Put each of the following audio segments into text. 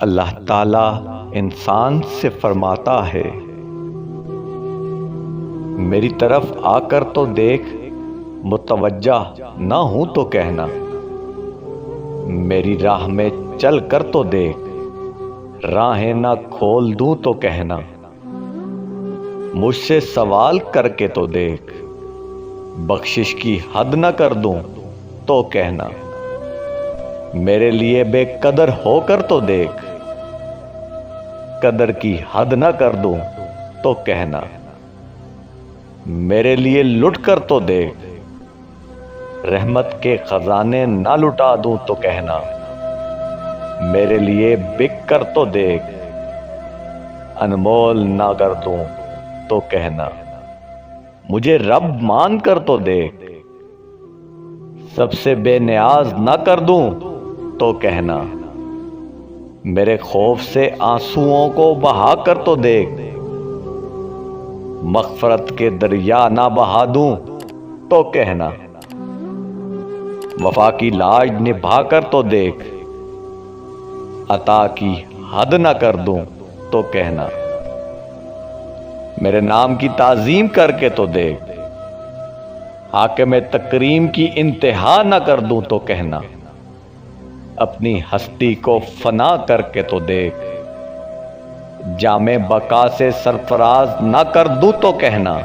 اللہ تعالیٰ انسان سے فرماتا ہے، میری طرف آ کر تو دیکھ، متوجہ نہ ہوں تو کہنا، میری راہ میں چل کر تو دیکھ، راہیں نہ کھول دوں تو کہنا، مجھ سے سوال کر کے تو دیکھ، بخشش کی حد نہ کر دوں تو کہنا، میرے لیے بے قدر ہو کر تو دیکھ، قدر کی حد نہ کر دوں تو کہنا، میرے لیے لٹ کر تو دیکھ، رحمت کے خزانے نہ لٹا دوں تو کہنا، میرے لیے بک کر تو دیکھ، انمول نہ کر دوں تو کہنا، مجھے رب مان کر تو دیکھ، سب سے بے نیاز نہ کر دوں تو کہنا، میرے خوف سے آنسوؤں کو بہا کر تو دیکھ، مغفرت کے دریا نہ بہا دوں تو کہنا، وفا کی لاج نبھا کر تو دیکھ، عطا کی حد نہ کر دوں تو کہنا، میرے نام کی تعظیم کر کے تو دیکھ، حاکم تکریم کی انتہا نہ کر دوں تو کہنا، اپنی ہستی کو فنا کر کے تو دیکھ، جام بقا سے سرفراز نہ کر دوں تو کہنا،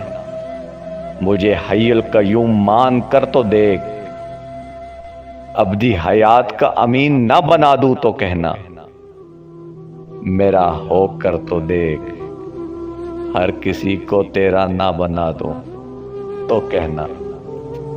مجھے حی القیوم مان کر تو دیکھ، ابدی حیات کا امین نہ بنا دوں تو کہنا، میرا ہو کر تو دیکھ، ہر کسی کو تیرا نہ بنا دوں تو کہنا۔